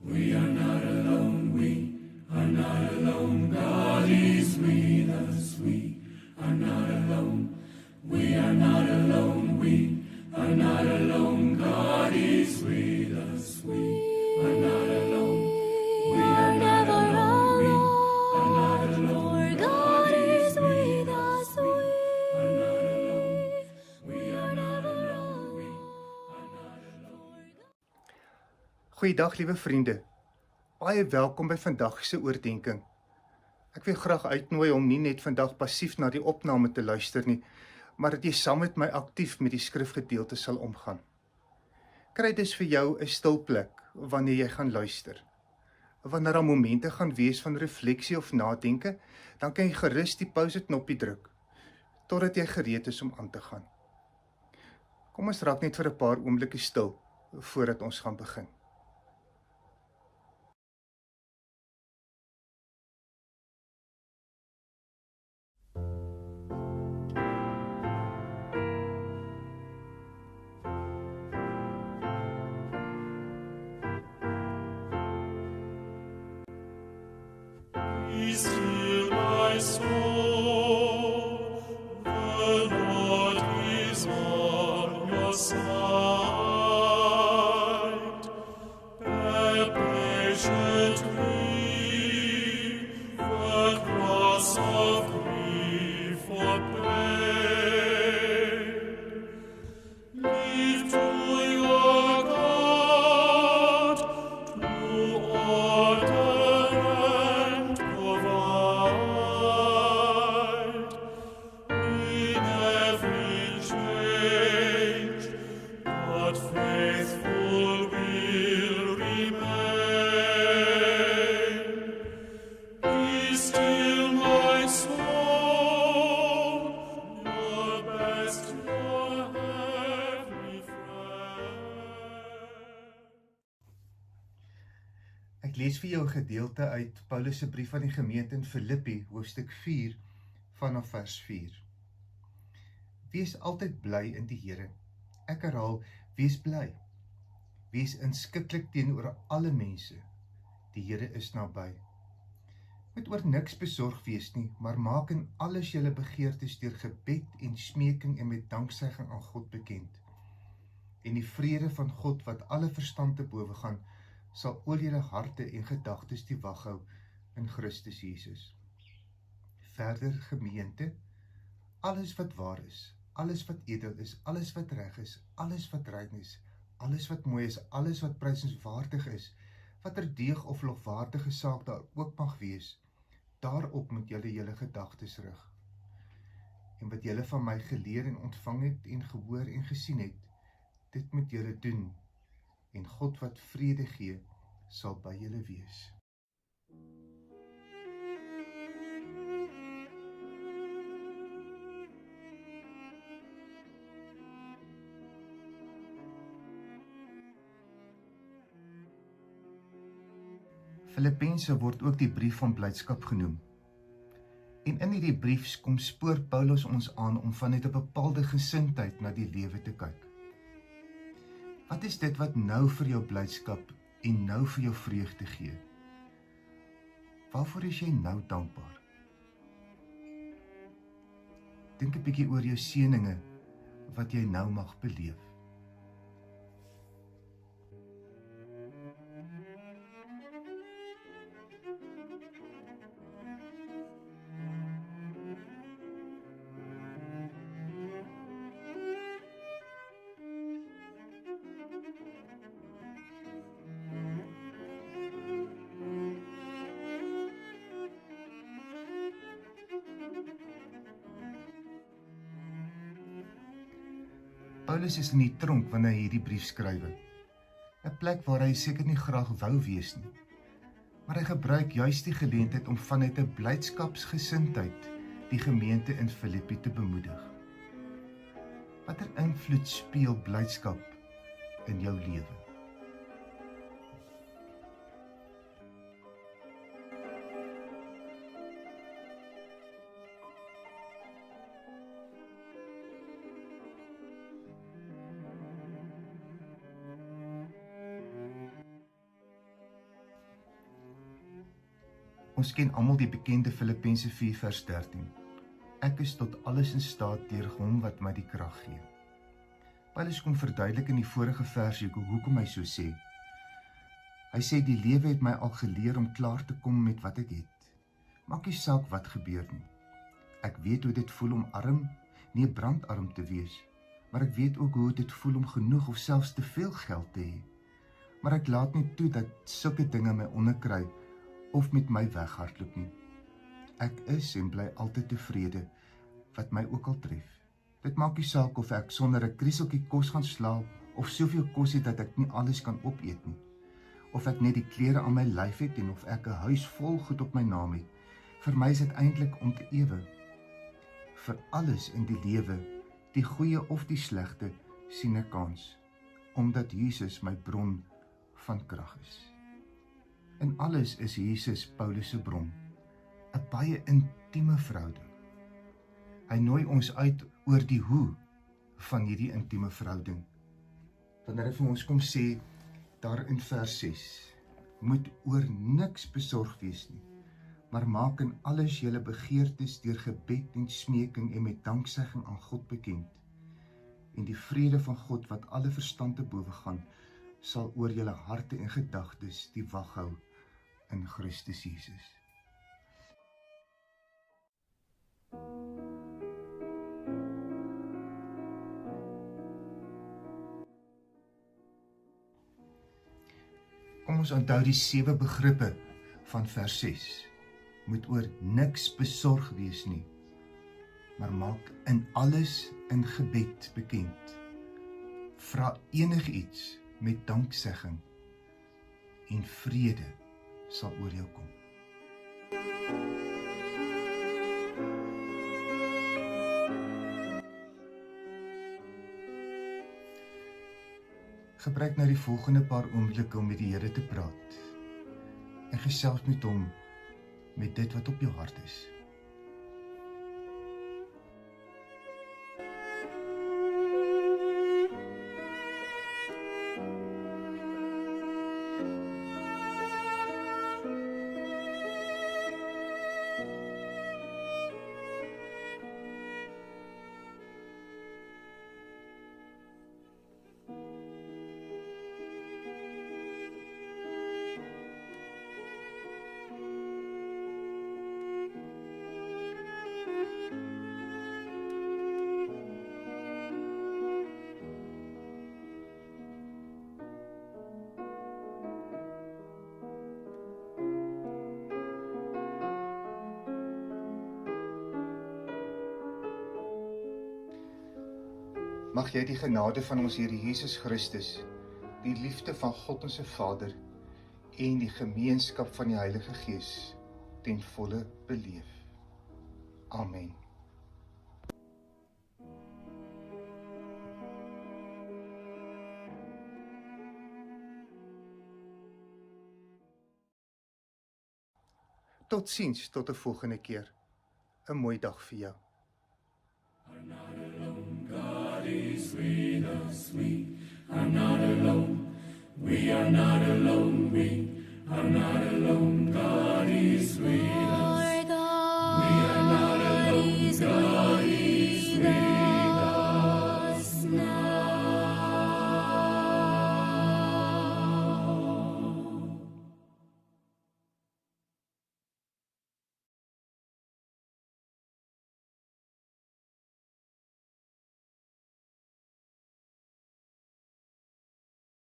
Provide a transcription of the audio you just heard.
We are not alone, we are not alone. God is with us, we are not alone. We are not alone, we are not alone. God is with us, we are not alone. We are not alone, we are not alone. God is with us, we are not alone. We are not alone, we are not alone. Goeiedag liewe vriende, baie welkom by vandag se oordeenking. Ek wil graag uitnooi om nie net vandag passief na die opname te luister nie, maar dat jy saam met my aktief met die skrifgedeelte sal omgaan. Kry dus vir jou 'n stil plek wanneer jy gaan luister. Wanneer daar momente gaan wees van refleksie of nadenke, dan kan jy gerus die pause knoppie druk, totdat jy gereed is om aan te gaan. Kom ons raak net vir 'n paar oomblikke stil, voordat ons gaan begin. Be still, my soul, the Lord is on your side. Bear patiently the cross of grief for pain. Leave to your God to order and provide in every change, but faithful will remain. Be still, my soul, your best, your heavenly friend. Ek lees vir jou 'n gedeelte uit Paulus se brief aan die gemeente in Filippi, hoofstuk 4, vanaf vers 4. Wees altyd bly in die Here. Ek herhaal, wees bly. Wees inskikkelik teenoor alle mense. Die Here is naby. Moet oor niks besorg wees nie, maar maak in alles julle begeertes deur gebed en smeking en met danksegging aan God bekend. En die vrede van God wat alle verstand te bowe gaan, sal oor julle harte en gedagtes die wag hou in Christus Jesus. Verder gemeente, alles wat waar is, alles wat edel is, alles wat reg is, alles wat rein is, alles wat mooi is, alles wat prysenswaardig is, wat deeg of lofwaardige saak daar ook mag wees, daarop moet julle julle gedagtes rig. En wat julle van my geleer en ontvang het en gehoor en gesien het, dit moet julle doen, en God wat vrede gee, sal by julle wees. Filippense word ook die brief van blydskap genoem. En in hierdie brief kom spoor Paulus ons aan om vanuit 'n bepaalde gesindheid na die lewe te kyk. Wat is dit wat nou vir jou blydskap en nou vir jou vreugde gee? Waarvoor is jy nou dankbaar? Dink 'n bietjie oor jou seëninge wat jy nou mag beleef. Paulus is in die tronk wanneer hy hierdie brief skryf. 'n Plek waar hy seker nie graag wou wees nie. Maar hy gebruik juist die geleentheid om vanuit 'n blydskapsgesindheid die gemeente in Filippi te bemoedig. Watter invloed speel blydskap in jou lewe? Ons ken almal die bekende Filippense 4 vers 13. Ek is tot alles in staat deur hom wat my die krag gee. Paulus kom verduidelik in die vorige versie hoekom hy so sê. Hy sê die lewe het my al geleer om klaar te kom met wat ek het. Maak nie saak wat gebeur nie. Ek weet hoe dit voel om arm, nie brandarm te wees, maar ek weet ook hoe dit voel om genoeg of selfs te veel geld te hê. Maar ek laat nie toe dat sulke dinge my onderkry of met my weghardloop nie. Ek is en bly altyd tevrede, wat my ook al tref. Dit maak nie saak of ek sonder 'n krieseltjie kos gaan slaap, of soveel kos het dat ek nie alles kan opeet nie. Of ek net die klere aan my lyf het en of ek 'n huis vol goed op my naam het. Vir my is dit eintlik om te ewe. Vir alles in die lewe, die goeie of die slegte, sien ek kans, omdat Jesus my bron van krag is. In alles is Jesus Paulus se bron, 'n baie intieme verhouding. Hy nooi ons uit oor die hoe van hierdie intieme verhouding. Wanneer hy vir ons kom sê, daar in vers 6, moet oor niks besorg wees nie, maar maak in alles julle begeertes deur gebed en smeking en met danksegging aan God bekend. En die vrede van God wat alle verstand te bowe gaan, sal oor julle harte en gedagtes die wag hou in Christus Jesus. Kom ons onthou die 7 begrippe van vers 6. Moet oor niks besorg wees nie, maar maak in alles in gebed bekend. Vra enigiets met danksegging en vrede sal oor jou kom. Gebruik nou die volgende paar oomblikke om met die Here te praat en gesels met hom met dit wat op jou hart is. Mag jy die genade van ons Here Jesus Christus, die liefde van God ons Vader en die gemeenskap van die Heilige Gees ten volle beleef. Amen. Totsiens tot 'n volgende keer. 'n Mooi dag vir jou. Is with us, we are not alone, we are not alone, we are not alone, God is with us, we are not alone, God